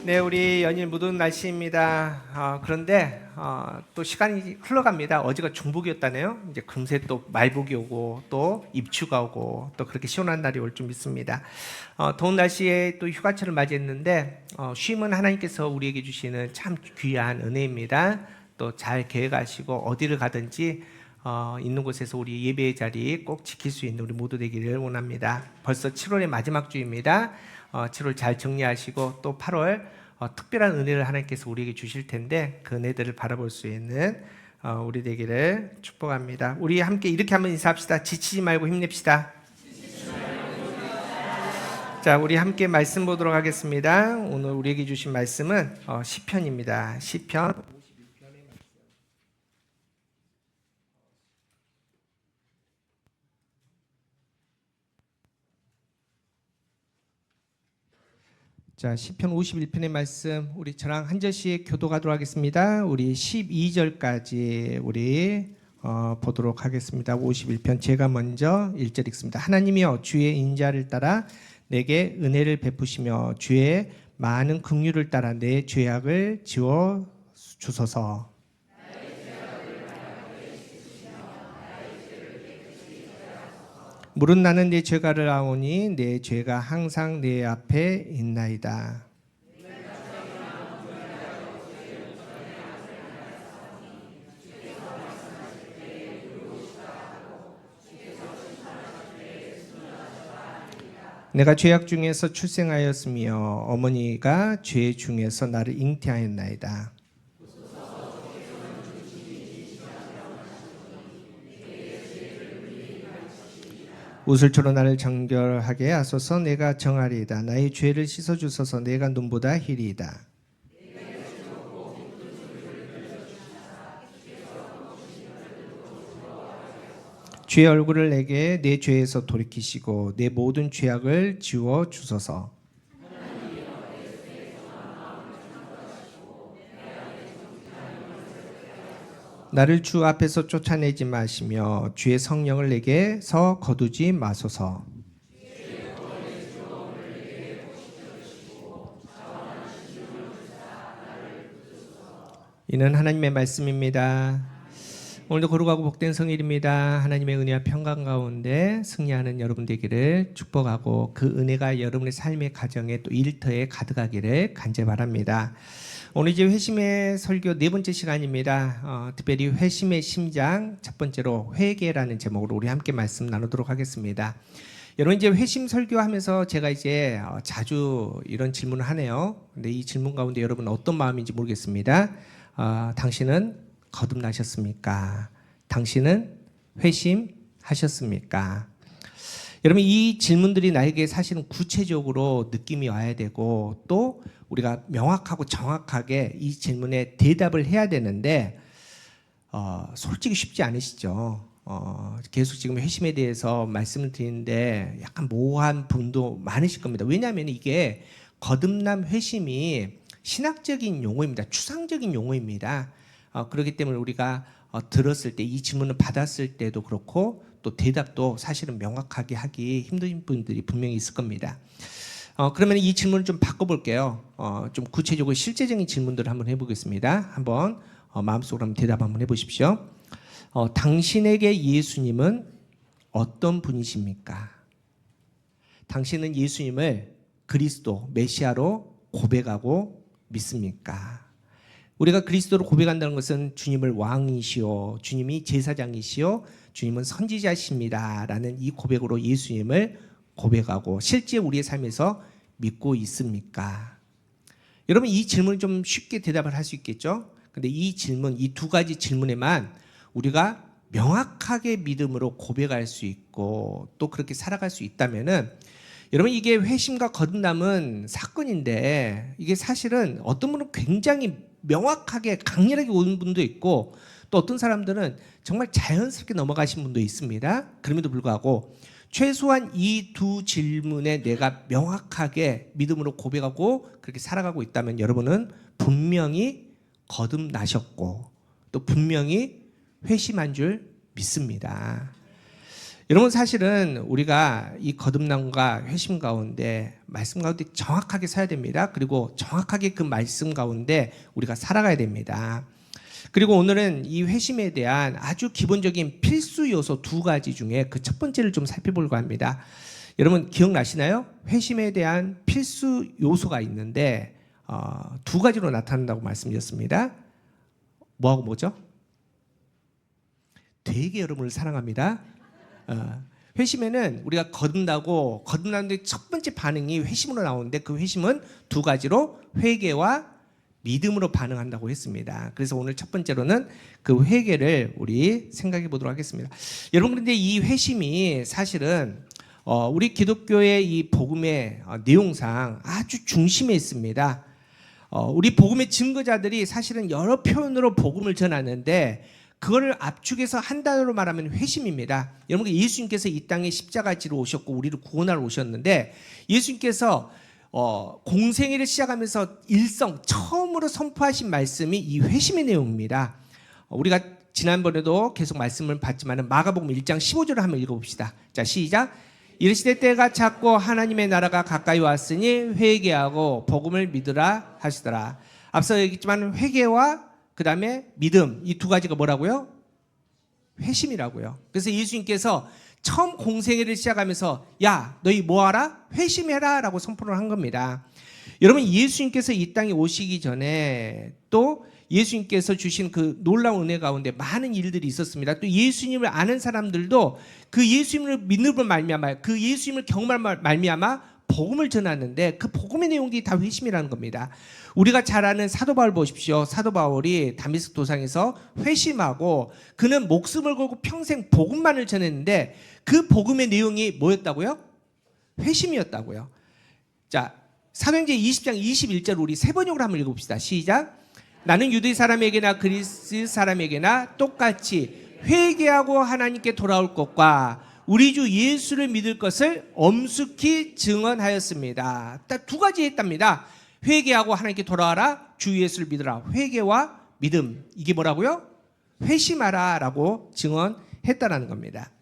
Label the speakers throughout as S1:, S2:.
S1: 네, 우리 연일 묻은 날씨입니다. 그런데 또 시간이 흘러갑니다. 어제가 중복이었다네요. 이제 금세 또 말복이 오고 또 입추가 오고 또 그렇게 시원한 날이 올 줄 믿습니다. 더운 날씨에 또 휴가철을 맞이했는데 쉼은 하나님께서 우리에게 주시는 참 귀한 은혜입니다. 또 잘 계획하시고 어디를 가든지 있는 곳에서 우리 예배의 자리 꼭 지킬 수 있는 우리 모두 되기를 원합니다. 벌써 7월의 마지막 주입니다. 7월 잘 정리하시고 또 8월 특별한 은혜를 하나님께서 우리에게 주실 텐데 그 은혜들을 바라볼 수 있는 우리 되기를 축복합니다. 우리 함께 이렇게 한번 인사합시다. 지치지 말고 힘냅시다. 자, 우리 함께 말씀 보도록 하겠습니다. 오늘 우리에게 주신 말씀은 시편입니다. 시편 자, 시편 51편의 말씀 우리 저랑 한 절씩 교독하도록 하겠습니다. 우리 12절까지 우리 보도록 하겠습니다. 51편 제가 먼저 1절 읽습니다. 하나님이여 주의 인자를 따라 내게 은혜를 베푸시며 주의 많은 긍휼을 따라 내 죄악을 지워 주소서. 물은 나는 내 죄가를 아오니 내 죄가 항상 내 앞에 있나이다. 내가 죄악 중에서 출생하였으며 어머니가 죄 중에서 나를 잉태하였나이다. 우슬초로 나를 정결하게 하소서. 내가 정하리이다. 나의 죄를 씻어주소서. 내가 눈보다 희리이다. 주의 얼굴을 내게 내 죄에서 돌이키시고 내 모든 죄악을 지워 주소서. 나를 주 앞에서 쫓아내지 마시며 주의 성령을 내게서 거두지 마소서. 이는 하나님의 말씀입니다. 오늘도 거룩하고 복된 성일입니다. 하나님의 은혜와 평강 가운데 승리하는 여러분 되기를 축복하고 그 은혜가 여러분의 삶의 가정에 또 일터에 가득하기를 간절히 바랍니다. 오늘 이제 회심의 설교 네 번째 시간입니다. 특별히 회심의 심장 첫 번째로 회개라는 제목으로 우리 함께 말씀 나누도록 하겠습니다. 여러분 이제 회심 설교하면서 제가 이제 자주 이런 질문을 하네요. 근데 이 질문 가운데 여러분 어떤 마음인지 모르겠습니다. 당신은 거듭나셨습니까? 당신은 회심하셨습니까? 여러분 이 질문들이 나에게 사실은 구체적으로 느낌이 와야 되고 또 우리가 명확하고 정확하게 이 질문에 대답을 해야 되는데 솔직히 쉽지 않으시죠? 계속 지금 회심에 대해서 말씀을 드리는데 약간 모호한 부분도 많으실 겁니다. 왜냐하면 이게 거듭남 회심이 신학적인 용어입니다. 추상적인 용어입니다. 그렇기 때문에 우리가 들었을 때 이 질문을 받았을 때도 그렇고 또 대답도 사실은 명확하게 하기 힘든 분들이 분명히 있을 겁니다. 그러면 이 질문을 좀 바꿔볼게요. 좀 구체적으로 실제적인 질문들을 한번 해보겠습니다. 한번 마음속으로 한번 대답 한번 해보십시오. 당신에게 예수님은 어떤 분이십니까? 당신은 예수님을 그리스도, 메시아로 고백하고 믿습니까? 우리가 그리스도로 고백한다는 것은 주님을 왕이시오, 주님이 제사장이시오, 주님은 선지자십니다 라는 이 고백으로 예수님을 고백하고 실제 우리의 삶에서 믿고 있습니까? 여러분 이 질문을 좀 쉽게 대답을 할 수 있겠죠? 근데 이 질문, 이 두 가지 질문에만 우리가 명확하게 믿음으로 고백할 수 있고 또 그렇게 살아갈 수 있다면은 여러분 이게 회심과 거듭남은 사건인데 이게 사실은 어떤 분은 굉장히 명확하게 강렬하게 오는 분도 있고 또 어떤 사람들은 정말 자연스럽게 넘어가신 분도 있습니다. 그럼에도 불구하고 최소한 이 두 질문에 내가 명확하게 믿음으로 고백하고 그렇게 살아가고 있다면 여러분은 분명히 거듭나셨고 또 분명히 회심한 줄 믿습니다. 여러분 사실은 우리가 이 거듭남과 회심 가운데 말씀 가운데 정확하게 서야 됩니다. 그리고 정확하게 그 말씀 가운데 우리가 살아가야 됩니다. 그리고 오늘은 이 회심에 대한 아주 기본적인 필수 요소 두 가지 중에 그 첫 번째를 좀 살펴보려고 합니다. 여러분 기억나시나요? 회심에 대한 필수 요소가 있는데 두 가지로 나타난다고 말씀드렸습니다. 뭐하고 뭐죠? 되게 여러분을 사랑합니다. 회심에는 우리가 거듭나는데 첫 번째 반응이 회심으로 나오는데 그 회심은 두 가지로 회개와 믿음으로 반응한다고 했습니다. 그래서 오늘 첫 번째로는 그 회개를 우리 생각해 보도록 하겠습니다. 여러분 그런데 이 회심이 사실은 우리 기독교의 이 복음의 내용상 아주 중심에 있습니다. 우리 복음의 증거자들이 사실은 여러 표현으로 복음을 전하는데 그거를 압축해서 한 단어로 말하면 회심입니다. 여러분 예수님께서 이 땅에 십자가에 지러 오셨고 우리를 구원하러 오셨는데 예수님께서 공생애를 시작하면서 일성 처음으로 선포하신 말씀이 이 회심의 내용입니다. 우리가 지난번에도 계속 말씀을 봤지만 마가복음 1장 15절을 한번 읽어봅시다. 자 시작. 이르시되 때가 찼고 하나님의 나라가 가까이 왔으니 회개하고 복음을 믿으라 하시더라. 앞서 얘기했지만 회개와 그 다음에 믿음 이 두 가지가 뭐라고요? 회심이라고요. 그래서 예수님께서 처음 공생애를 시작하면서 야 너희 뭐하라? 회심해라 라고 선포를 한 겁니다. 여러분 예수님께서 이 땅에 오시기 전에 또 예수님께서 주신 그 놀라운 은혜 가운데 많은 일들이 있었습니다. 또 예수님을 아는 사람들도 그 예수님을 믿음으로 말미암아 그 예수님을 경험할 말미암아 복음을 전하는데 그 복음의 내용이 다 회심이라는 겁니다. 우리가 잘 아는 사도 바울 보십시오. 사도 바울이 다메섹 도상에서 회심하고 그는 목숨을 걸고 평생 복음만을 전했는데 그 복음의 내용이 뭐였다고요? 회심이었다고요. 자, 사도행전 20장 21절 우리 세 번역으로 한번 읽어봅시다. 시작. 나는 유대 사람에게나 그리스 사람에게나 똑같이 회개하고 하나님께 돌아올 것과 우리 주 예수를 믿을 것을 엄숙히 증언하였습니다. 딱 두 가지 했답니다. 회개하고 하나님께 돌아와라. 주 예수를 믿으라. 회개와 믿음. 이게 뭐라고요? 회심하라 라고 증언했다라는 겁니다.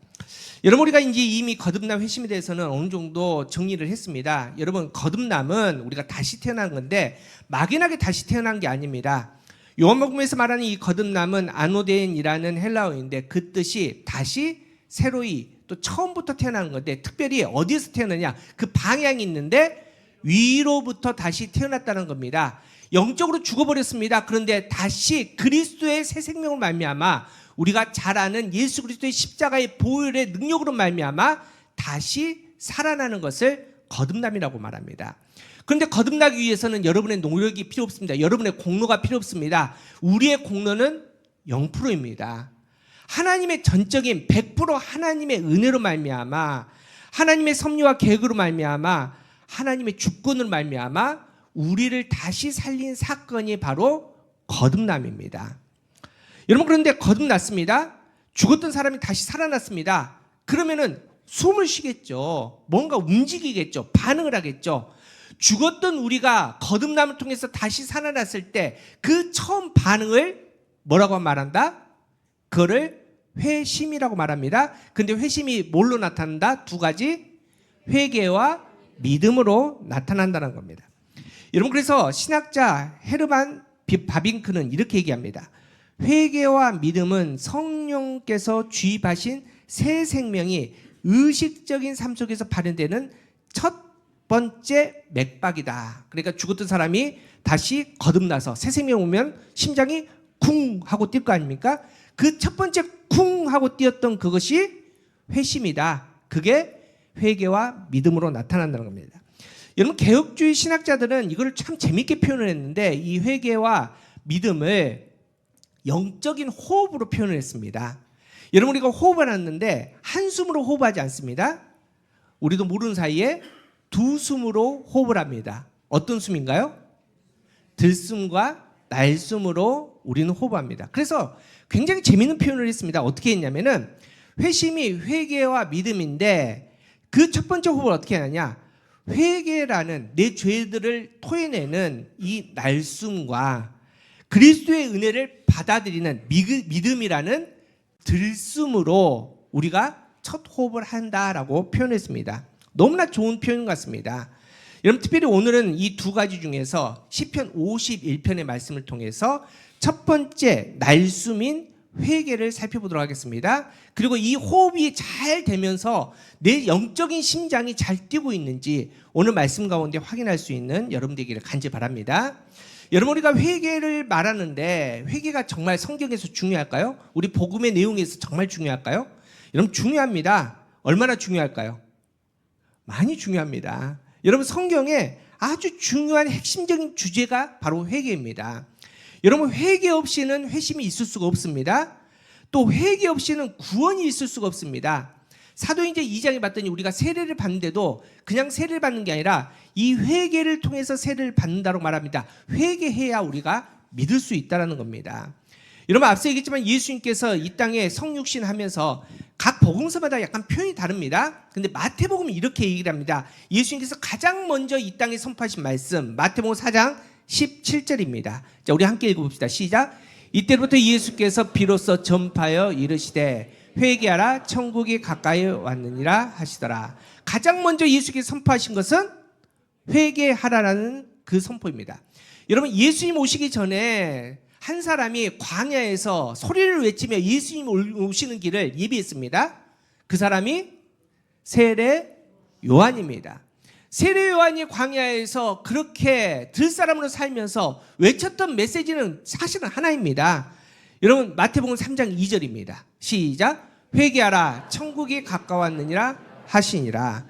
S1: 여러분 우리가 이제 이미 거듭남 회심에 대해서는 어느 정도 정리를 했습니다. 여러분 거듭남은 우리가 다시 태어난 건데 막연하게 다시 태어난 게 아닙니다. 요한복음에서 말하는 이 거듭남은 아노데인이라는 헬라어인데 그 뜻이 다시 새로이 또 처음부터 태어나는 건데 특별히 어디에서 태어나냐 그 방향이 있는데 위로부터 다시 태어났다는 겁니다. 영적으로 죽어버렸습니다. 그런데 다시 그리스도의 새 생명을 말미암아 우리가 잘 아는 예수 그리스도의 십자가의 보혈의 능력으로 말미암아 다시 살아나는 것을 거듭남이라고 말합니다. 그런데 거듭나기 위해서는 여러분의 노력이 필요 없습니다. 여러분의 공로가 필요 없습니다. 우리의 공로는 0%입니다. 하나님의 전적인 100% 하나님의 은혜로 말미암아 하나님의 섭리와 계획으로 말미암아 하나님의 주권으로 말미암아 우리를 다시 살린 사건이 바로 거듭남입니다. 여러분 그런데 거듭났습니다. 죽었던 사람이 다시 살아났습니다. 그러면은 숨을 쉬겠죠. 뭔가 움직이겠죠. 반응을 하겠죠. 죽었던 우리가 거듭남을 통해서 다시 살아났을 때 그 처음 반응을 뭐라고 말한다? 그거를 회심이라고 말합니다. 근데 회심이 뭘로 나타난다? 두 가지 회개와 믿음으로 나타난다는 겁니다. 여러분 그래서 신학자 헤르만 바빙크는 이렇게 얘기합니다. 회개와 믿음은 성령께서 주입하신 새 생명이 의식적인 삶 속에서 발현되는 첫 번째 맥박이다. 그러니까 죽었던 사람이 다시 거듭나서 새 생명 오면 심장이 쿵 하고 뛸 거 아닙니까? 그 첫 번째 쿵 하고 뛰었던 그것이 회심이다. 그게 회개와 믿음으로 나타난다는 겁니다. 여러분 개혁주의 신학자들은 이걸 참 재밌게 표현을 했는데 이 회개와 믿음을 영적인 호흡으로 표현을 했습니다. 여러분 우리가 호흡을 하는데 한숨으로 호흡하지 않습니다. 우리도 모르는 사이에 두 숨으로 호흡을 합니다. 어떤 숨인가요? 들숨과 날숨으로 우리는 호흡합니다. 그래서 굉장히 재미있는 표현을 했습니다. 어떻게 했냐면은 회심이 회개와 믿음인데 그 첫 번째 호흡을 어떻게 하느냐? 회개라는 내 죄들을 토해내는 이 날숨과 그리스도의 은혜를 받아들이는 믿음이라는 들숨으로 우리가 첫 호흡을 한다라고 표현했습니다. 너무나 좋은 표현 같습니다. 여러분 특별히 오늘은 이 두 가지 중에서 시편 51편의 말씀을 통해서 첫 번째 날숨인 회개를 살펴보도록 하겠습니다. 그리고 이 호흡이 잘 되면서 내 영적인 심장이 잘 뛰고 있는지 오늘 말씀 가운데 확인할 수 있는 여러분 되기를 간절히 바랍니다. 여러분 우리가 회개를 말하는데 회개가 정말 성경에서 중요할까요? 우리 복음의 내용에서 정말 중요할까요? 여러분 중요합니다. 얼마나 중요할까요? 많이 중요합니다. 여러분 성경에 아주 중요한 핵심적인 주제가 바로 회개입니다. 여러분 회개 없이는 회심이 있을 수가 없습니다. 또 회개 없이는 구원이 있을 수가 없습니다. 사도행전 2장에 봤더니 우리가 세례를 받는데도 그냥 세례를 받는 게 아니라 이 회개를 통해서 세례를 받는다고 말합니다. 회개해야 우리가 믿을 수 있다는 겁니다. 여러분 앞서 얘기했지만 예수님께서 이 땅에 성육신 하면서 각 복음서마다 약간 표현이 다릅니다. 근데 마태복음은 이렇게 얘기를 합니다. 예수님께서 가장 먼저 이 땅에 선포하신 말씀 마태복음 4장 17절입니다. 자, 우리 함께 읽어봅시다. 시작. 이때부터 예수께서 비로소 전파하여 이르시되 회개하라 천국이 가까이 왔느니라 하시더라. 가장 먼저 예수께서 선포하신 것은 회개하라라는 그 선포입니다. 여러분 예수님 오시기 전에 한 사람이 광야에서 소리를 외치며 예수님 오시는 길을 예비했습니다. 그 사람이 세례 요한입니다. 세례 요한이 광야에서 그렇게 들사람으로 살면서 외쳤던 메시지는 사실은 하나입니다. 여러분 마태복음 3장 2절입니다. 시작. 회개하라 천국이 가까웠느니라 하시니라.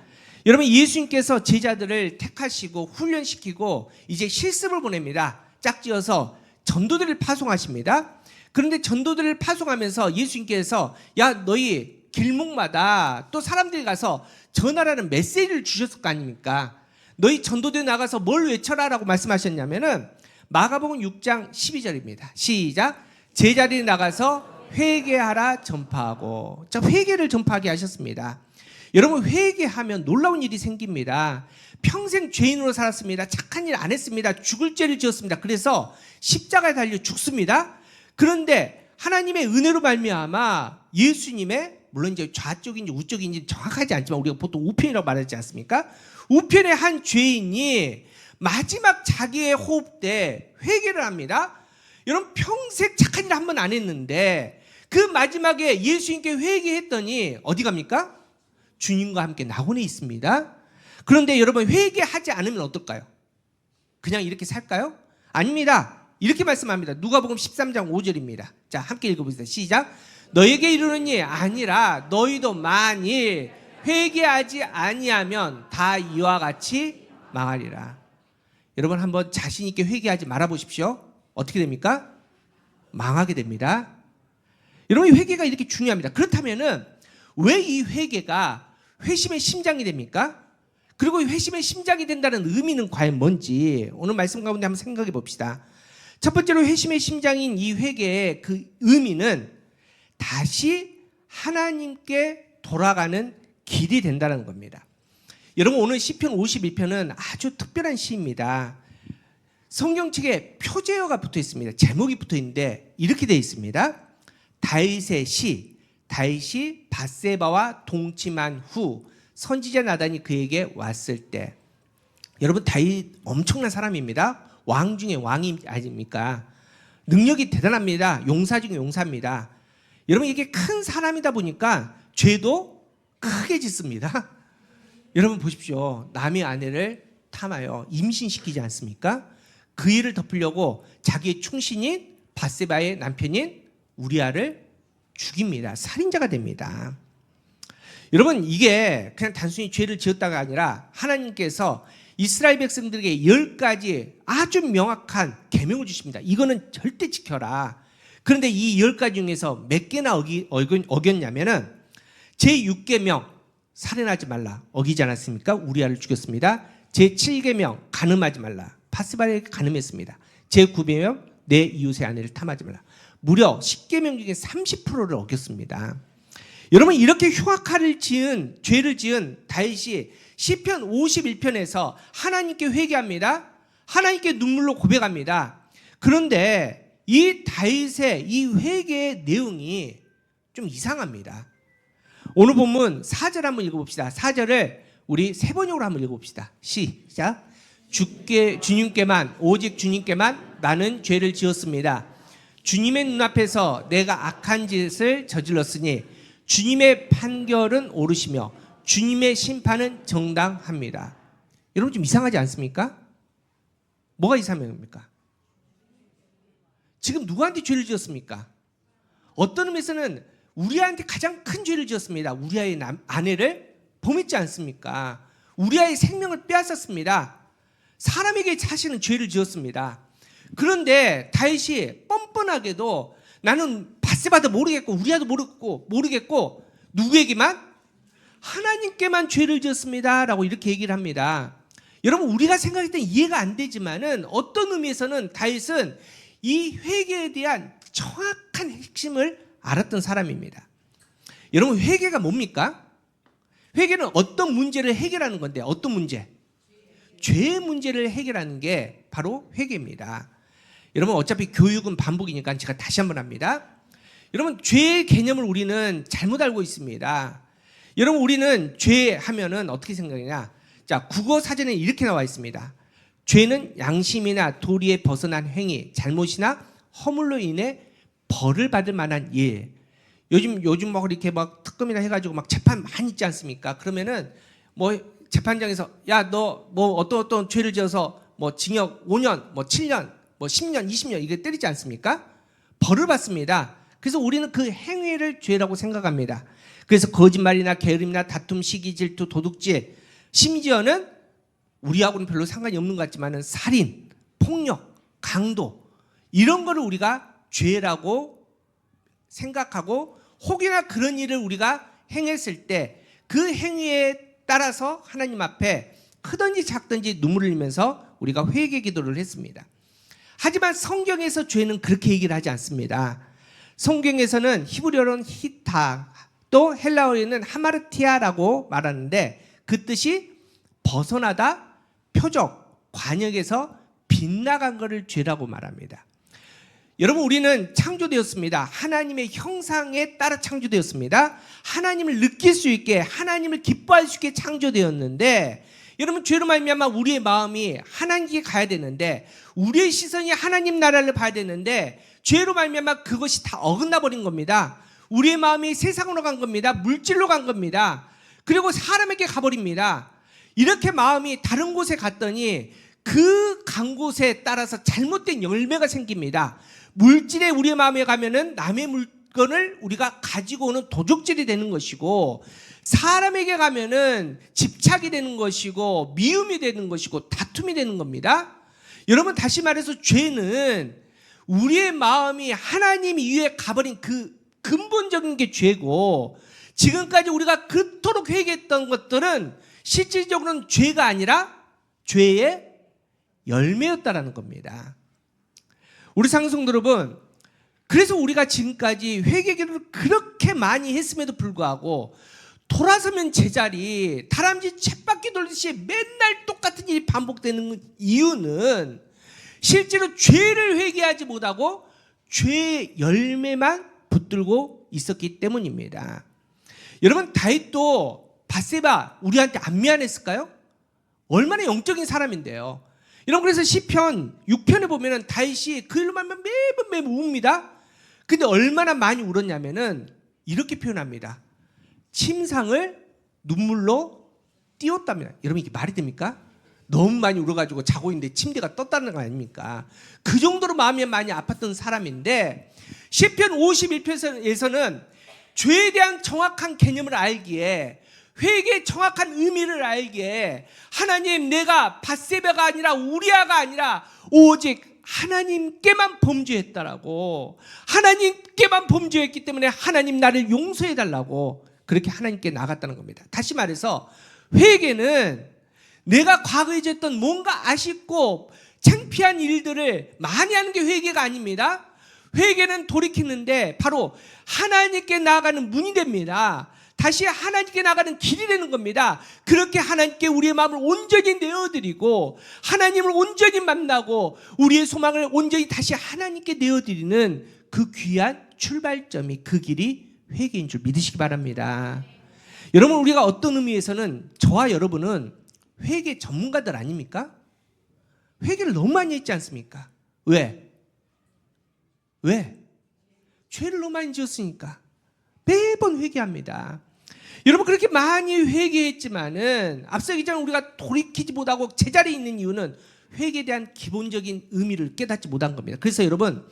S1: 여러분 예수님께서 제자들을 택하시고 훈련시키고 이제 실습을 보냅니다. 짝지어서 전도들을 파송하십니다. 그런데 전도들을 파송하면서 예수님께서 야 너희 길목마다 또 사람들이 가서 전하라는 메시지를 주셨을 거 아닙니까? 너희 전도대 나가서 뭘 외쳐라 라고 말씀하셨냐면은 마가복음 6장 12절입니다. 시작. 제자들이 나가서 회개하라 전파하고. 자, 회개를 전파하게 하셨습니다. 여러분 회개하면 놀라운 일이 생깁니다. 평생 죄인으로 살았습니다. 착한 일 안 했습니다. 죽을 죄를 지었습니다. 그래서 십자가에 달려 죽습니다. 그런데 하나님의 은혜로 말미암아 예수님의 물론 이제 좌쪽인지 우쪽인지 정확하지 않지만 우리가 보통 우편이라고 말하지 않습니까? 우편의 한 죄인이 마지막 자기의 호흡 때 회개를 합니다. 여러분 평생 착한 일 한 번 안 했는데 그 마지막에 예수님께 회개했더니 어디 갑니까? 주님과 함께 낙원에 있습니다. 그런데 여러분 회개하지 않으면 어떨까요? 그냥 이렇게 살까요? 아닙니다. 이렇게 말씀합니다. 누가복음 13장 5절입니다. 자, 함께 읽어보세요. 시작. 너에게 이르노니 아니라 너희도 만일 회개하지 아니하면 다 이와 같이 망하리라. 여러분 한번 자신 있게 회개하지 말아 보십시오. 어떻게 됩니까? 망하게 됩니다. 여러분 회개가 이렇게 중요합니다. 그렇다면은 왜 이 회개가 회심의 심장이 됩니까? 그리고 회심의 심장이 된다는 의미는 과연 뭔지 오늘 말씀 가운데 한번 생각해 봅시다. 첫 번째로 회심의 심장인 이 회개의 그 의미는 다시 하나님께 돌아가는 길이 된다는 겁니다. 여러분 오늘 시편 51편은 아주 특별한 시입니다. 성경책에 표제어가 붙어 있습니다. 제목이 붙어 있는데 이렇게 되어 있습니다. 다윗의 시, 다윗이 밧세바와 동침한 후 선지자 나단이 그에게 왔을 때. 여러분 다윗 엄청난 사람입니다. 왕 중에 왕이 아닙니까? 능력이 대단합니다. 용사 중에 용사입니다. 여러분 이게 큰 사람이다 보니까 죄도 크게 짓습니다. 여러분 보십시오. 남의 아내를 탐하여 임신시키지 않습니까? 그 일을 덮으려고 자기의 충신인 밧세바의 남편인 우리아를 죽입니다. 살인자가 됩니다. 여러분 이게 그냥 단순히 죄를 지었다가 아니라 하나님께서 이스라엘 백성들에게 10가지 아주 명확한 계명을 주십니다. 이거는 절대 지켜라. 그런데 이 10가지 중에서 몇 개나 어겼냐면은 제6계명 살인하지 말라 어기지 않았습니까? 우리아를 죽였습니다. 제7계명 간음하지 말라 밧세바에게 간음했습니다. 제9계명 내 이웃의 아내를 탐하지 말라. 무려 10계명 중에 30%를 어겼습니다. 여러분 이렇게 흉악한 죄를 지은 다윗이 시편 51편에서 하나님께 회개합니다. 하나님께 눈물로 고백합니다. 그런데 이 다윗의 이 회개의 내용이 좀 이상합니다. 오늘 본문 4절 한번 읽어봅시다. 4절을 우리 세 번역으로 한번 읽어봅시다. 시작. 주님께만, 오직 주님께만 나는 죄를 지었습니다. 주님의 눈앞에서 내가 악한 짓을 저질렀으니 주님의 판결은 옳으시며 주님의 심판은 정당합니다. 여러분 좀 이상하지 않습니까? 뭐가 이상한 겁니까? 지금 누구한테 죄를 지었습니까? 어떤 의미에서는 우리한테 가장 큰 죄를 지었습니다. 우리아의 아내를 범했지 않습니까? 우리아의 생명을 빼앗았습니다. 사람에게 사실은 죄를 지었습니다. 그런데 다윗이 뻔뻔하게도 나는 바세바도 모르겠고 우리아도 모르겠고 누구에게만? 하나님께만 죄를 지었습니다 라고 이렇게 얘기를 합니다. 여러분 우리가 생각할 때 이해가 안 되지만은 어떤 의미에서는 다윗은 이 회개에 대한 정확한 핵심을 알았던 사람입니다. 여러분 회개가 뭡니까? 회개는 어떤 문제를 해결하는 건데 어떤 문제? 죄의 문제를 해결하는 게 바로 회개입니다. 여러분 어차피 교육은 반복이니까 제가 다시 한번 합니다. 여러분 죄의 개념을 우리는 잘못 알고 있습니다. 여러분 우리는 죄 하면은 어떻게 생각하냐? 자, 국어 사전에 이렇게 나와 있습니다. 죄는 양심이나 도리에 벗어난 행위, 잘못이나 허물로 인해 벌을 받을 만한 일. 요즘 막 이렇게 막 특검이나 해가지고 막 재판 많이 있지 않습니까? 그러면은 뭐 재판장에서 야, 너 뭐 어떤 죄를 지어서 뭐 징역 5년, 뭐 7년, 뭐 10년, 20년 이게 때리지 않습니까? 벌을 받습니다. 그래서 우리는 그 행위를 죄라고 생각합니다. 그래서 거짓말이나 게으름이나 다툼, 시기, 질투, 도둑질, 심지어는 우리하고는 별로 상관이 없는 것 같지만은 살인, 폭력, 강도 이런 거를 우리가 죄라고 생각하고 혹여나 그런 일을 우리가 행했을 때 그 행위에 따라서 하나님 앞에 크든지 작든지 눈물을 흘리면서 우리가 회개 기도를 했습니다. 하지만 성경에서 죄는 그렇게 얘기를 하지 않습니다. 성경에서는 히브리어로는 히타 또 헬라어에는 하마르티아라고 말하는데 그 뜻이 벗어나다, 표적, 관역에서 빗나간 것을 죄라고 말합니다. 여러분 우리는 창조되었습니다. 하나님의 형상에 따라 창조되었습니다. 하나님을 느낄 수 있게 하나님을 기뻐할 수 있게 창조되었는데 여러분 죄로 말미암아 우리의 마음이 하나님께 가야 되는데 우리의 시선이 하나님 나라를 봐야 되는데 죄로 말미암아 그것이 다 어긋나 버린 겁니다. 우리의 마음이 세상으로 간 겁니다. 물질로 간 겁니다. 그리고 사람에게 가버립니다. 이렇게 마음이 다른 곳에 갔더니 그 간 곳에 따라서 잘못된 열매가 생깁니다. 물질에 우리의 마음에 가면은 남의 물건을 우리가 가지고 오는 도적질이 되는 것이고 사람에게 가면은 집착이 되는 것이고 미움이 되는 것이고 다툼이 되는 겁니다. 여러분 다시 말해서 죄는 우리의 마음이 하나님 이외에 가버린 그 근본적인 게 죄고 지금까지 우리가 그토록 회개했던 것들은 실질적으로는 죄가 아니라 죄의 열매였다라는 겁니다. 우리 상승 여러분, 그래서 우리가 지금까지 회개기도를 그렇게 많이 했음에도 불구하고 돌아서면 제자리 다람쥐 쳇바퀴 돌듯이 맨날 똑같은 일이 반복되는 이유는 실제로 죄를 회개하지 못하고 죄의 열매만 붙들고 있었기 때문입니다. 여러분 다윗도 바세바 우리한테 안 미안했을까요? 얼마나 영적인 사람인데요. 여러분 그래서 시편 6편에 보면은 다윗이 그 일로만 매번 웁니다. 근데 얼마나 많이 울었냐면은 이렇게 표현합니다. 침상을 눈물로 띄웠답니다. 여러분 이게 말이 됩니까? 너무 많이 울어가지고 자고 있는데 침대가 떴다는 거 아닙니까? 그 정도로 마음이 많이 아팠던 사람인데 시편 51편에서는 죄에 대한 정확한 개념을 알기에 회개의 정확한 의미를 알기에 하나님 내가 밧세바가 아니라 우리아가 아니라 오직 하나님께만 범죄했다라고 하나님께만 범죄했기 때문에 하나님 나를 용서해달라고 그렇게 하나님께 나갔다는 겁니다. 다시 말해서 회개는 내가 과거에 졌던 뭔가 아쉽고 창피한 일들을 많이 하는 게 회개가 아닙니다. 회개는 돌이키는데 바로 하나님께 나아가는 문이 됩니다. 다시 하나님께 나가는 길이 되는 겁니다. 그렇게 하나님께 우리의 마음을 온전히 내어드리고 하나님을 온전히 만나고 우리의 소망을 온전히 다시 하나님께 내어드리는 그 귀한 출발점이 그 길이 회개인 줄 믿으시기 바랍니다. 여러분, 우리가 어떤 의미에서는 저와 여러분은 회개 전문가들 아닙니까? 회개를 너무 많이 했지 않습니까? 왜? 죄를 너무 많이 지었으니까 매번 회개합니다. 여러분, 그렇게 많이 회개했지만은 앞서 얘기했지만 우리가 돌이키지 못하고 제자리에 있는 이유는 회개에 대한 기본적인 의미를 깨닫지 못한 겁니다. 그래서 여러분,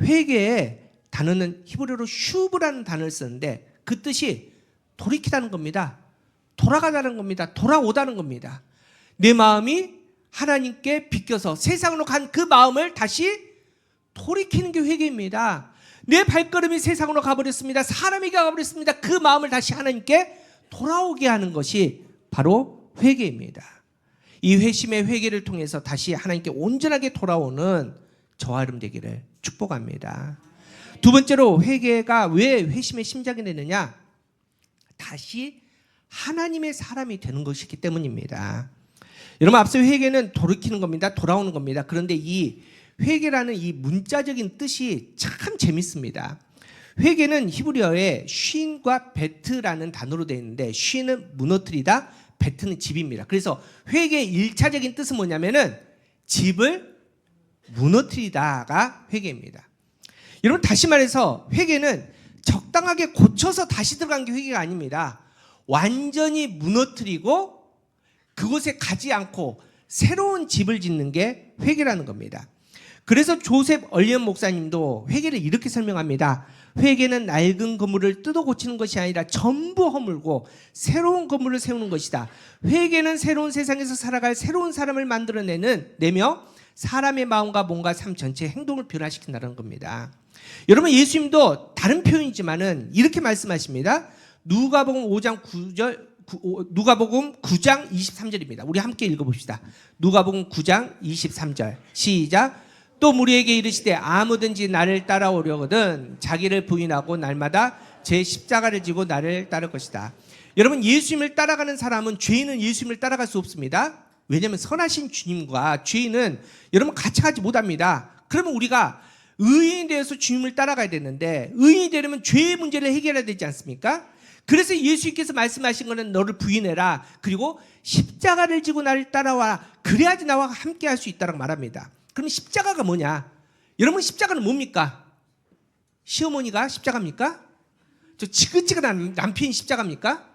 S1: 회개의 단어는 히브리어로 슈브라는 단어를 쓰는데 그 뜻이 돌이키다는 겁니다. 돌아가다는 겁니다. 돌아오다는 겁니다. 내 마음이 하나님께 비껴서 세상으로 간 그 마음을 다시 돌이키는 게 회개입니다. 내 발걸음이 세상으로 가버렸습니다. 사람에게 가버렸습니다. 그 마음을 다시 하나님께 돌아오게 하는 것이 바로 회개입니다. 이 회심의 회개를 통해서 다시 하나님께 온전하게 돌아오는 저와 여러분 되기를 축복합니다. 두 번째로, 회개가 왜 회심의 심장이 되느냐? 다시 하나님의 사람이 되는 것이기 때문입니다. 여러분, 앞서 회개는 돌이키는 겁니다. 돌아오는 겁니다. 그런데 이 회개라는 이 문자적인 뜻이 참 재밌습니다. 회개는 히브리어에 쉰과 베트라는 단어로 되어 있는데, 쉰은 무너뜨리다, 베트는 집입니다. 그래서 회개의 1차적인 뜻은 뭐냐면은 집을 무너뜨리다가 회개입니다. 여러분, 다시 말해서 회개는 적당하게 고쳐서 다시 들어간 게 회개가 아닙니다. 완전히 무너뜨리고 그곳에 가지 않고 새로운 집을 짓는 게 회개라는 겁니다. 그래서 조셉 얼리언 목사님도 회개를 이렇게 설명합니다. 회개는 낡은 건물을 뜯어 고치는 것이 아니라 전부 허물고 새로운 건물을 세우는 것이다. 회개는 새로운 세상에서 살아갈 새로운 사람을 만들어내며 사람의 마음과 몸과 삶 전체의 행동을 변화시킨다는 겁니다. 여러분, 예수님도 다른 표현이지만은 이렇게 말씀하십니다. 누가복음 9장 23절입니다. 우리 함께 읽어봅시다. 누가복음 9장 23절 시작. 또 무리에게 이르시되 아무든지 나를 따라오려거든 자기를 부인하고 날마다 제 십자가를 지고 나를 따를 것이다. 여러분, 예수님을 따라가는 사람은, 죄인은 예수님을 따라갈 수 없습니다. 왜냐하면 선하신 주님과 죄인은 여러분 같이 가지 못합니다. 그러면 우리가 의인이 되어서 주님을 따라가야 되는데, 의인이 되려면 죄의 문제를 해결해야 되지 않습니까? 그래서 예수님께서 말씀하신 것은 너를 부인해라, 그리고 십자가를 지고 나를 따라와, 그래야지 나와 함께 할 수 있다고 말합니다. 그럼 십자가가 뭐냐? 여러분, 십자가는 뭡니까? 시어머니가 십자가입니까? 저 지긋지긋한 남편이 십자가입니까?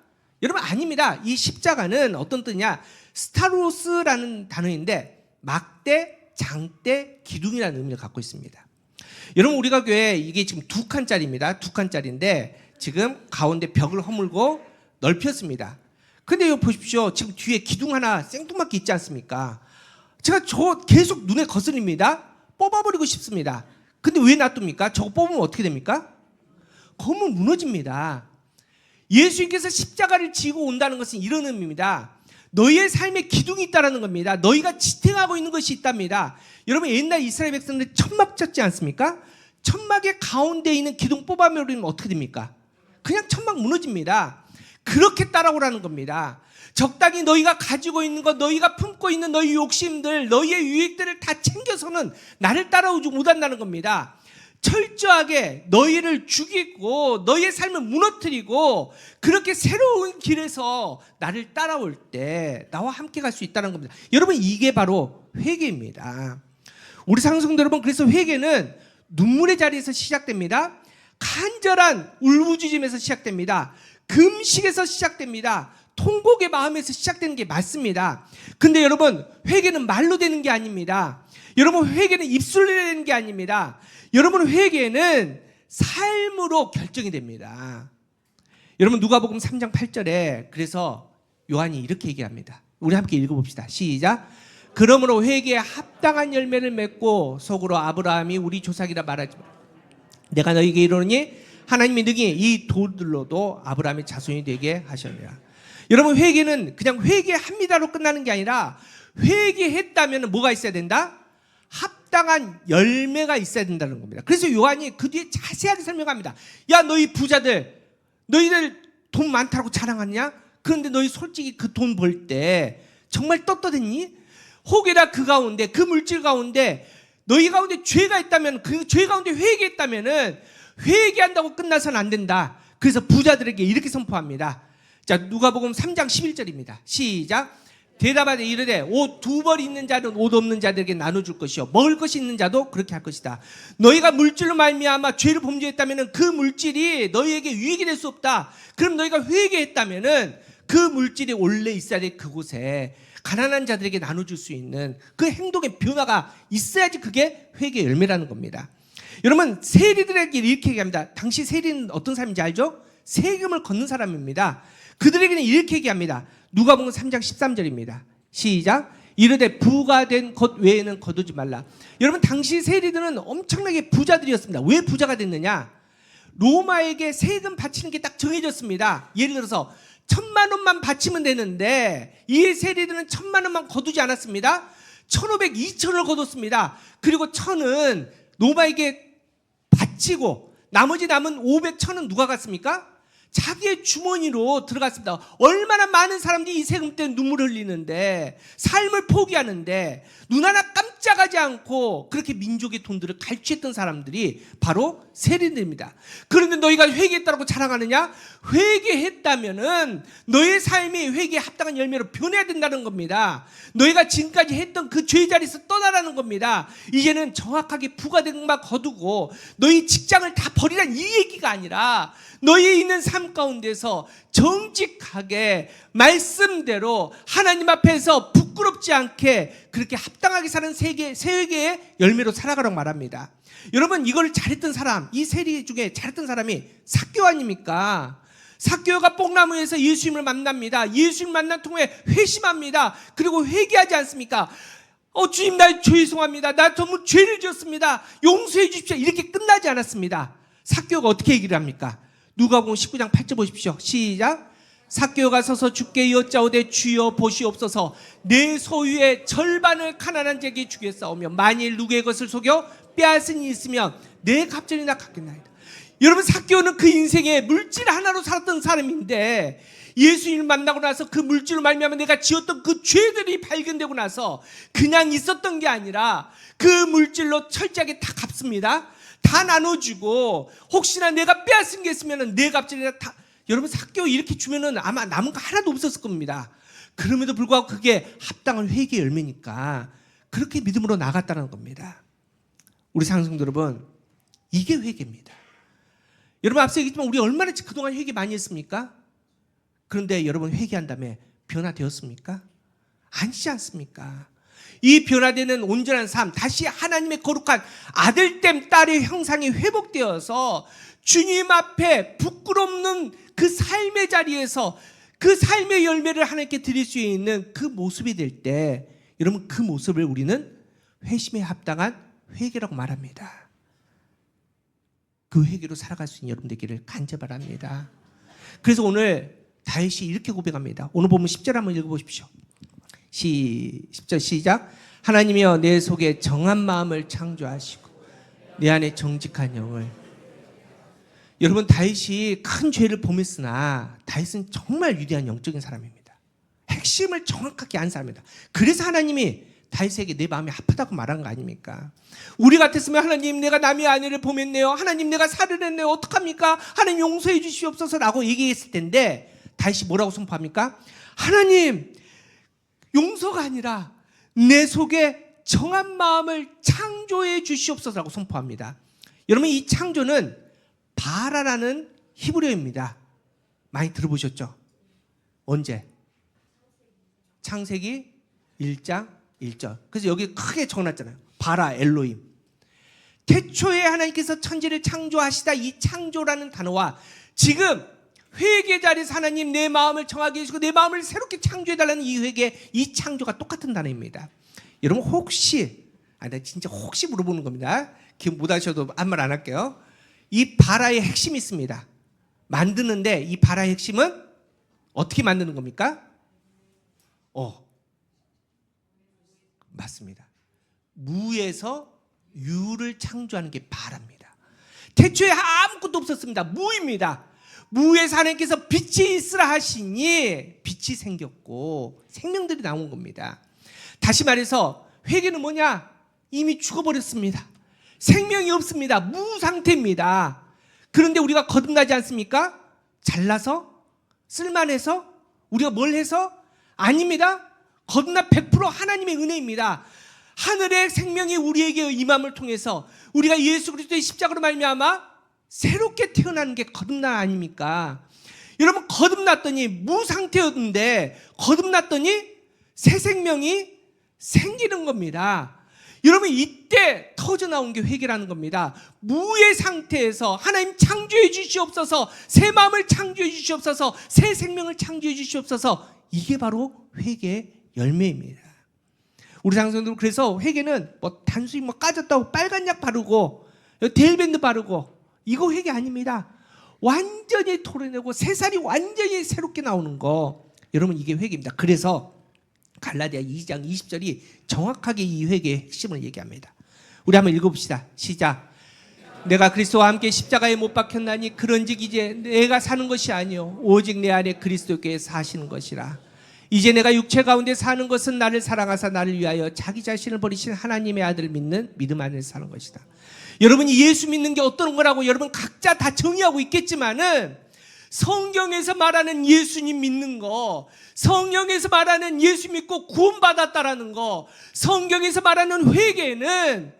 S1: 여러분, 아닙니다. 이 십자가는 어떤 뜻이냐? 스타로스라는 단어인데 막대, 장대, 기둥이라는 의미를 갖고 있습니다. 여러분, 우리가 교회 이게 지금 2칸짜리입니다. 2칸짜리인데 지금 가운데 벽을 허물고 넓혔습니다. 근데 이거 보십시오. 지금 뒤에 기둥 하나 생뚱맞게 있지 않습니까? 제가 저 계속 눈에 거슬립니다. 뽑아버리고 싶습니다. 근데 왜 놔둡니까? 저거 뽑으면 어떻게 됩니까? 건물 무너집니다. 예수님께서 십자가를 지고 온다는 것은 이런 의미입니다. 너희의 삶에 기둥이 있다는 겁니다. 너희가 지탱하고 있는 것이 있답니다. 여러분, 옛날 이스라엘 백성들 천막 쳤지 않습니까? 천막의 가운데 있는 기둥 뽑아버리면 어떻게 됩니까? 그냥 천막 무너집니다. 그렇게 따라오라는 겁니다. 적당히 너희가 가지고 있는 것, 너희가 품고 있는 너희 욕심들, 너희의 유익들을 다 챙겨서는 나를 따라오지 못한다는 겁니다. 철저하게 너희를 죽이고 너희의 삶을 무너뜨리고 그렇게 새로운 길에서 나를 따라올 때 나와 함께 갈 수 있다는 겁니다. 여러분, 이게 바로 회개입니다. 우리 상성도 여러분, 그래서 회개는 눈물의 자리에서 시작됩니다. 간절한 울부짖음에서 시작됩니다. 금식에서 시작됩니다. 통곡의 마음에서 시작되는 게 맞습니다. 근데 여러분, 회개는 말로 되는 게 아닙니다. 여러분, 회개는 입술로 되는 게 아닙니다. 여러분, 회개는 삶으로 결정이 됩니다. 여러분, 누가복음 3장 8절에 그래서 요한이 이렇게 얘기합니다. 우리 함께 읽어봅시다. 시작. 그러므로 회개에 합당한 열매를 맺고 속으로 아브라함이 우리 조상이라 말하지 마. 내가 너희에게 이르노니 하나님이 능히 이 돌들로도 아브라함의 자손이 되게 하셨느니라. 여러분, 회개는 그냥 회개합니다로 끝나는 게 아니라 회개했다면 뭐가 있어야 된다? 합당한 열매가 있어야 된다는 겁니다. 그래서 요한이 그 뒤에 자세하게 설명합니다. 야, 너희 부자들, 너희들 돈 많다고 자랑하냐? 그런데 너희 솔직히 그 돈 벌 때 정말 떳떳했니? 혹여나 그 가운데, 그 물질 가운데 너희 가운데 죄가 있다면, 그 죄 가운데 회개했다면은 회개한다고 끝나서는 안 된다. 그래서 부자들에게 이렇게 선포합니다. 자, 누가복음 3장 11절입니다. 시작. 대답하되 이르되 옷 2벌 있는 자는 옷 없는 자들에게 나눠줄 것이요 먹을 것이 있는 자도 그렇게 할 것이다. 너희가 물질로 말미암아 죄를 범죄했다면 그 물질이 너희에게 유익이 될 수 없다. 그럼 너희가 회개했다면 그 물질이 원래 있어야 될 그곳에 가난한 자들에게 나눠줄 수 있는 그 행동의 변화가 있어야지 그게 회개의 열매라는 겁니다. 여러분, 세리들에게 이렇게 얘기합니다. 당시 세리는 어떤 사람인지 알죠? 세금을 걷는 사람입니다. 그들에게는 이렇게 얘기합니다. 누가복음 3장 13절입니다. 시작. 이르되 부가 된 것 외에는 거두지 말라. 여러분, 당시 세리들은 엄청나게 부자들이었습니다. 왜 부자가 됐느냐? 로마에게 세금 바치는 게 딱 정해졌습니다. 예를 들어서 1,000만 원만 바치면 되는데 이 세리들은 1,000만 원만 거두지 않았습니다. 1,500, 2,000을 거뒀습니다. 그리고 1,000은 로마에게 바치고 나머지 남은 500, 1,000은 누가 갔습니까? 자기의 주머니로 들어갔습니다. 얼마나 많은 사람들이 이 세금 때문에 눈물을 흘리는데, 삶을 포기하는데 눈 하나 깜짝하지 않고 그렇게 민족의 돈들을 갈취했던 사람들이 바로 세리들입니다. 그런데 너희가 회개했다고 자랑하느냐? 회개했다면은 너의 삶이 회개에 합당한 열매로 변해야 된다는 겁니다. 너희가 지금까지 했던 그 죄자리에서 떠나라는 겁니다. 이제는 정확하게 부가 된 것만 거두고 너희 직장을 다 버리란 이 얘기가 아니라 너희 있는 삶 가운데서 정직하게 말씀대로 하나님 앞에서 부끄럽지 않게 그렇게 합당하게 사는 세계의 열매로 살아가라고 말합니다. 여러분, 이걸 잘했던 사람, 이 세리 중에 잘했던 사람이 삭개오 아닙니까? 삭개오가 뽕나무에서 예수님을 만납니다. 예수님 만난 통에 회심합니다. 그리고 회개하지 않습니까? 주님, 나 죄송합니다. 나 정말 죄를 지었습니다. 용서해 주십시오. 이렇게 끝나지 않았습니다. 삭개오가 어떻게 얘기를 합니까? 누가복음 19장 8절 보십시오. 시작. 삭개오가 서서 주께 여짜오되 주여 보시옵소서, 내 소유의 절반을 가난한 자에게 주겠사오며 만일 누구의 것을 속여 빼앗은 이 있으면 내 갑절이나 갚겠나이다. 여러분, 삭개오는 그 인생에 물질 하나로 살았던 사람인데 예수님을 만나고 나서 그 물질로 말미암아 내가 지었던 그 죄들이 발견되고 나서 그냥 있었던 게 아니라 그 물질로 철저하게 다 갚습니다. 다 나눠주고 혹시나 내가 빼앗은 게 있으면 내 갑질이나 다. 여러분, 삭개오 이렇게 주면은 아마 남은 거 하나도 없었을 겁니다. 그럼에도 불구하고 그게 합당한 회개의 열매니까 그렇게 믿음으로 나갔다는 겁니다. 우리 상승 여러분, 이게 회개입니다. 여러분, 앞서 얘기했지만 우리 얼마나 그동안 회개 많이 했습니까? 그런데 여러분, 회개한 다음에 변화되었습니까? 아니지 않습니까? 이 변화되는 온전한 삶, 다시 하나님의 거룩한 아들됨 딸의 형상이 회복되어서 주님 앞에 부끄럽는 그 삶의 자리에서 그 삶의 열매를 하나님께 드릴 수 있는 그 모습이 될 때, 여러분, 그 모습을 우리는 회심에 합당한 회개라고 말합니다. 그 회개로 살아갈 수 있는 여러분 되기를 간절히 바랍니다. 그래서 오늘 다윗이 이렇게 고백합니다. 오늘 보면 10절 한번 읽어보십시오. 10절 시작. 하나님이여 내 속에 정한 마음을 창조하시고 내 안에 정직한 영을. 여러분, 다윗이 큰 죄를 범했으나 다윗은 정말 위대한 영적인 사람입니다. 핵심을 정확하게 안 사람입니다. 그래서 하나님이 다윗에게 내 마음이 아프다고 말한 거 아닙니까? 우리 같았으면 하나님, 내가 남의 아내를 범했네요. 하나님, 내가 살을 했네요. 어떡합니까? 하나님, 용서해 주시옵소서라고 얘기했을 텐데 다윗이 뭐라고 선포합니까? 하나님, 용서가 아니라 내 속에 정한 마음을 창조해 주시옵소서라고 선포합니다. 여러분, 이 창조는 바라라는 히브리어입니다. 많이 들어보셨죠? 언제? 창세기 1장 1절. 그래서 여기 크게 적어놨잖아요. 바라 엘로힘. 태초에 하나님께서 천지를 창조하시다, 이 창조라는 단어와 지금 회개 자리에서 하나님 내 마음을 정하게 해주시고 내 마음을 새롭게 창조해달라는 이 회개, 이 창조가 똑같은 단어입니다. 여러분, 혹시 나 진짜 혹시 물어보는 겁니다. 기억 못 하셔도 아무 말 안 할게요. 이 바라의 핵심이 있습니다. 만드는데 이 바라의 핵심은 어떻게 만드는 겁니까? 맞습니다. 무에서 유를 창조하는 게 바랍니다. 태초에 아무것도 없었습니다. 무입니다. 무에서 하나님께서 빛이 있으라 하시니 빛이 생겼고 생명들이 나온 겁니다. 다시 말해서 회개는 뭐냐? 이미 죽어버렸습니다. 생명이 없습니다. 무 상태입니다. 그런데 우리가 거듭나지 않습니까? 잘나서 쓸만해서? 우리가 뭘 해서? 아닙니다. 거듭나 100% 하나님의 은혜입니다. 하늘의 생명이 우리에게 임함을 통해서 우리가 예수 그리스도의 십자가로 말미암아 새롭게 태어나는 게 거듭나 아닙니까? 여러분, 거듭났더니 무상태였는데 거듭났더니 새 생명이 생기는 겁니다. 여러분, 이때 터져나온 게 회개라는 겁니다. 무의 상태에서 하나님 창조해 주시옵소서, 새 마음을 창조해 주시옵소서, 새 생명을 창조해 주시옵소서. 이게 바로 회개의 열매입니다. 우리 장성들, 그래서 회개는 뭐 단순히 뭐 까졌다고 빨간 약 바르고 데일밴드 바르고 이거 회개 아닙니다. 완전히 토해내고 새살이 완전히 새롭게 나오는 거, 여러분, 이게 회개입니다. 그래서 갈라디아 2장 20절이 정확하게 이 회개의 핵심을 얘기합니다. 우리 한번 읽어봅시다. 시작. 내가 그리스도와 함께 십자가에 못 박혔나니 그런즉 이제 내가 사는 것이 아니요 오직 내 안에 그리스도께 사시는 것이라. 이제 내가 육체 가운데 사는 것은 나를 사랑하사 나를 위하여 자기 자신을 버리신 하나님의 아들을 믿는 믿음 안에서 사는 것이다. 여러분이 예수 믿는 게 어떤 거라고 여러분 각자 다 정의하고 있겠지만은, 성경에서 말하는 예수님 믿는 거, 성경에서 말하는 예수 믿고 구원받았다라는 거, 성경에서 말하는 회개는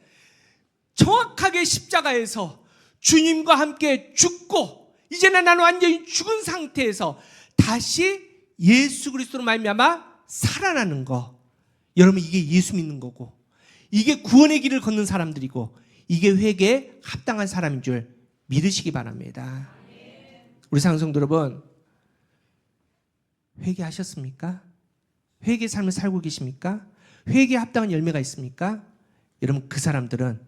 S1: 정확하게 십자가에서 주님과 함께 죽고 이제는 나는 완전히 죽은 상태에서 다시 예수 그리스도로 말미암아 살아나는 거, 여러분, 이게 예수 믿는 거고, 이게 구원의 길을 걷는 사람들이고, 이게 회개에 합당한 사람인 줄 믿으시기 바랍니다. 우리 상성도 여러분, 회개하셨습니까? 회개의 삶을 살고 계십니까? 회개에 합당한 열매가 있습니까? 여러분, 그 사람들은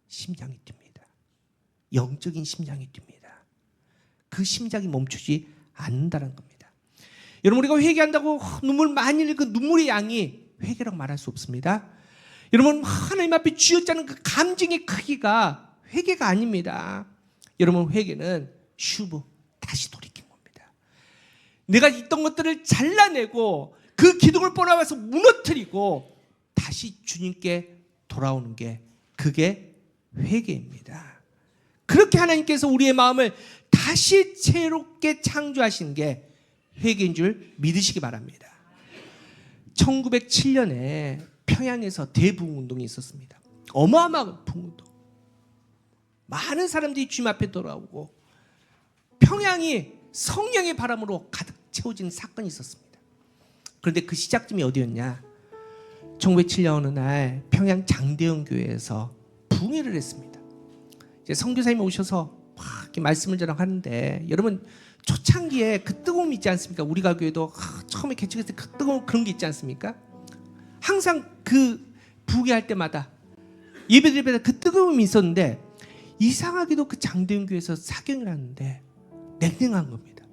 S1: 심장이 뜁니다. 영적인 심장이 뜁니다. 그 심장이 멈추지 않는다는 겁니다. 여러분, 우리가 회개한다고 눈물 많이 흘린 그 눈물의 양이 회개라고 말할 수 없습니다. 여러분, 하나님 앞에 쥐어짜는 그 감정의 크기가 회개가 아닙니다. 여러분, 회개는 슈브, 다시 돌이킨 겁니다. 내가 있던 것들을 잘라내고 그 기둥을 뽑아와서 무너뜨리고 다시 주님께 돌아오는 게, 그게 회개입니다. 그렇게 하나님께서 우리의 마음을 다시 새롭게 창조하신 게 회개인 줄 믿으시기 바랍니다. 1907년에 평양에서 대부흥운동이 있었습니다. 어마어마한 부흥운동. 많은 사람들이 주님 앞에 돌아오고 평양이 성령의 바람으로 가득 채워진 사건이 있었습니다. 그런데 그 시작점이 어디였냐? 1907년 어느 날 평양 장대영 교회에서 부흥회를 했습니다. 이제 선교사님이 오셔서 막 이렇게 말씀을 전하는데, 여러분, 초창기에 그 뜨거움이 있지 않습니까? 우리 가교회도 처음에 개척했을 때 그 뜨거움, 그런 게 있지 않습니까? 항상 그 부흥회할 때마다 예배드릴 때 그 뜨거움이 있었는데, 이상하게도 그 장대영 교회에서 사경을 하는데 냉랭한 겁니다.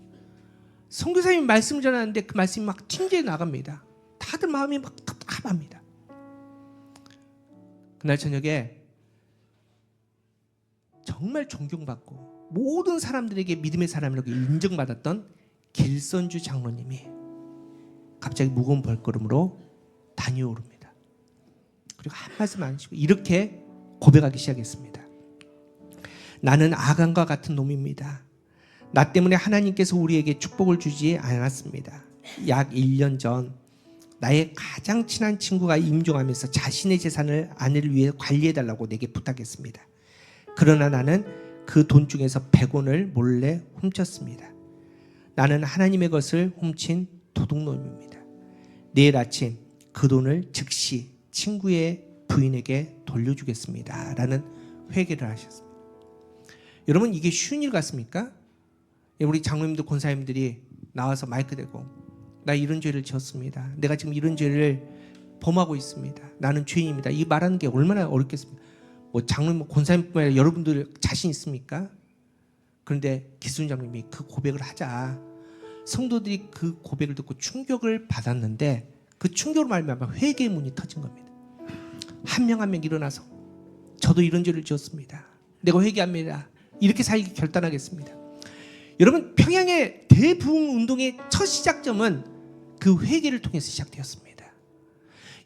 S1: 선교사님이 말씀을 전하는데 그 말씀이 막 튕겨 나갑니다. 다들 마음이 막 답답합니다. 그날 저녁에 정말 존경받고 모든 사람들에게 믿음의 사람이라고 인정받았던 길선주 장로님이 갑자기 무거운 발걸음으로 다녀오릅니다. 그리고 한 말씀 안 하시고 이렇게 고백하기 시작했습니다. 나는 아간과 같은 놈입니다. 나 때문에 하나님께서 우리에게 축복을 주지 않았습니다. 약 1년 전 나의 가장 친한 친구가 임종하면서 자신의 재산을 아내를 위해 관리해달라고 내게 부탁했습니다. 그러나 나는 그 돈 중에서 100원을 몰래 훔쳤습니다. 나는 하나님의 것을 훔친 도둑놈입니다. 내일 아침 그 돈을 즉시 친구의 부인에게 돌려주겠습니다. 라는 회개를 하셨습니다. 여러분, 이게 쉬운 일 같습니까? 우리 장로님들, 권사님들이 나와서 마이크 대고 나 이런 죄를 지었습니다. 내가 지금 이런 죄를 범하고 있습니다. 나는 죄인입니다. 이 말하는 게 얼마나 어렵겠습니까? 뭐 장로님, 권사님뿐만 아니라 여러분들 자신 있습니까? 그런데 기순 장로님이 그 고백을 하자 성도들이 그 고백을 듣고 충격을 받았는데, 그 충격으로 말미암아 회개의 문이 터진 겁니다. 한 명 한 명 일어나서 저도 이런 죄를 지었습니다. 내가 회개합니다. 이렇게 살기 결단하겠습니다. 여러분, 평양의 대부흥 운동의 첫 시작점은 그 회개를 통해서 시작되었습니다.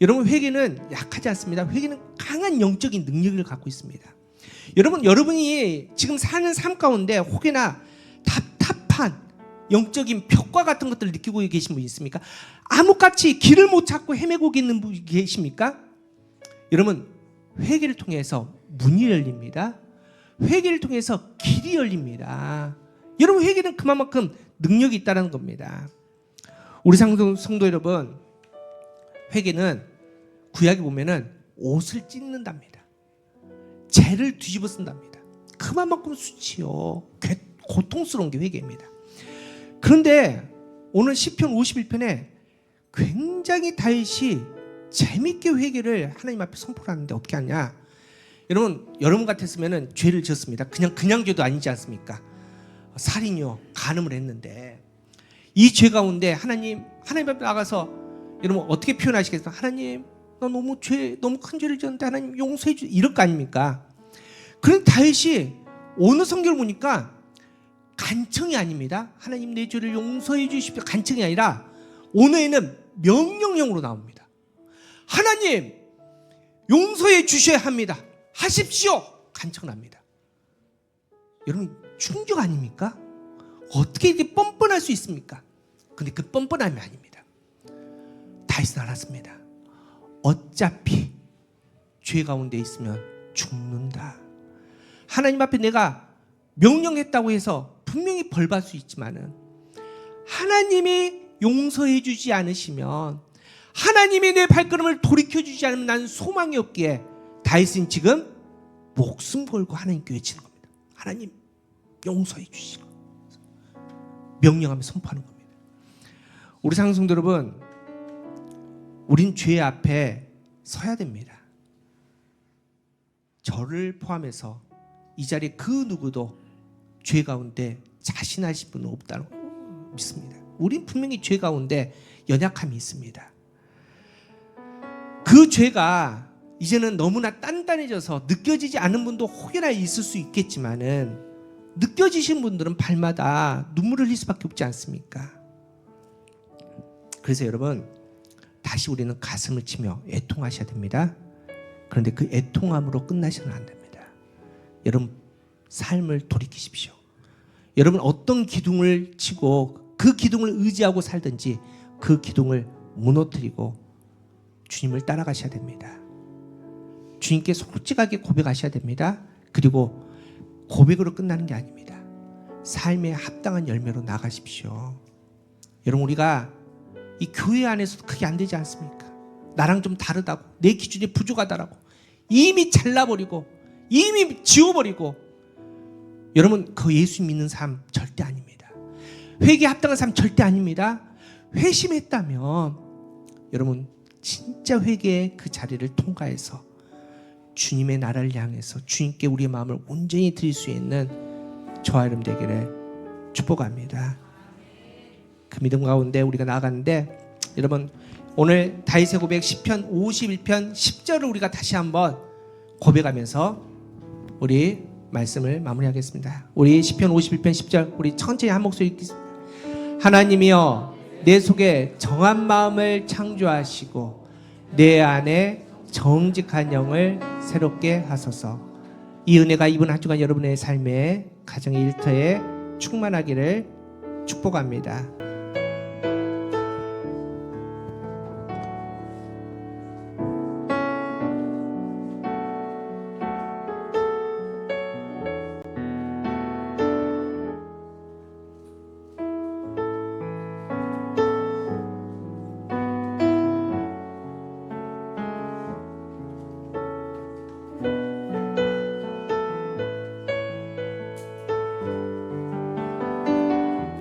S1: 여러분, 회개는 약하지 않습니다. 회개는 강한 영적인 능력을 갖고 있습니다. 여러분, 여러분이 지금 사는 삶 가운데 혹여나 답답한 영적인 벽과 같은 것들을 느끼고 계신 분 있습니까? 암흑같이 길을 못 찾고 헤매고 있는 분 계십니까? 여러분, 회개를 통해서 문이 열립니다. 회개를 통해서 길이 열립니다. 여러분, 회개는 그만큼 능력이 있다는 겁니다. 우리 성도 여러분, 회개는 구약에 보면은 옷을 찢는답니다. 죄를 뒤집어 쓴답니다. 그만큼 수치요, 고통스러운 게 회개입니다. 그런데 오늘 시편 51편에 굉장히 다윗이 재밌게 회개를 하나님 앞에 선포를 하는데 어떻게 하냐? 여러분 같았으면 죄를 지었습니다. 그냥 죄도 아니지 않습니까? 살인이요, 간음을 했는데 이 죄 가운데 하나님 앞에 나가서 여러분 어떻게 표현하시겠어요? 하나님, 나 너무 큰 죄를 지었는데 하나님 용서해 주세요, 이럴 거 아닙니까? 그런데 다윗이 어느 성경을 보니까 간청이 아닙니다. 하나님, 내 죄를 용서해 주십시오, 간청이 아니라 오늘에는 명령형으로 나옵니다. 하나님, 용서해 주셔야 합니다, 하십시오, 간청을 합니다. 여러분, 충격 아닙니까? 어떻게 이렇게 뻔뻔할 수 있습니까? 근데 그 뻔뻔함이 아닙니다. 다윗은 알았습니다. 어차피 죄 가운데 있으면 죽는다. 하나님 앞에 내가 명령했다고 해서 분명히 벌받을 수 있지만은 하나님이 용서해 주지 않으시면, 하나님이 내 발걸음을 돌이켜 주지 않으면 나는 소망이 없기에 다윗은 지금 목숨 걸고 하나님께 외치는 겁니다. 하나님, 용서해 주시고, 명령하며 선포하는 겁니다. 우리 상승도 여러분, 우린 죄 앞에 서야 됩니다. 저를 포함해서 이 자리에 그 누구도 죄 가운데 자신하실 분은 없다는 걸 믿습니다. 우린 분명히 죄 가운데 연약함이 있습니다. 그 죄가 이제는 너무나 단단해져서 느껴지지 않은 분도 혹여나 있을 수 있겠지만은, 느껴지신 분들은 발마다 눈물을 흘릴 수밖에 없지 않습니까? 그래서 여러분, 다시 우리는 가슴을 치며 애통하셔야 됩니다. 그런데 그 애통함으로 끝나시면 안 됩니다. 여러분, 삶을 돌이키십시오. 여러분, 어떤 기둥을 치고 그 기둥을 의지하고 살든지 그 기둥을 무너뜨리고 주님을 따라가셔야 됩니다. 주님께 솔직하게 고백하셔야 됩니다. 그리고 고백으로 끝나는 게 아닙니다. 삶에 합당한 열매로 나가십시오. 여러분, 우리가 이 교회 안에서도 그게 안 되지 않습니까? 나랑 좀 다르다고, 내 기준이 부족하다라고 이미 잘라버리고 이미 지워버리고, 여러분, 그 예수 믿는 삶 절대 아닙니다. 회개에 합당한 삶 절대 아닙니다. 회심했다면 여러분, 진짜 회개의 그 자리를 통과해서 주님의 나라를 향해서 주님께 우리의 마음을 온전히 드릴 수 있는 저와 여러분 되기를 축복합니다. 그 믿음 가운데 우리가 나아가는데, 여러분, 오늘 다윗의 고백 시편 51편 10절을 우리가 다시 한번 고백하면서 우리 말씀을 마무리하겠습니다. 우리 시편 51편 10절 우리 천천히 한 목소리 읽겠습니다. 하나님이여, 내 속에 정한 마음을 창조하시고 내 안에 정직한 영을 새롭게 하소서. 이 은혜가 이번 한 주간 여러분의 삶에, 가정의 일터에 충만하기를 축복합니다.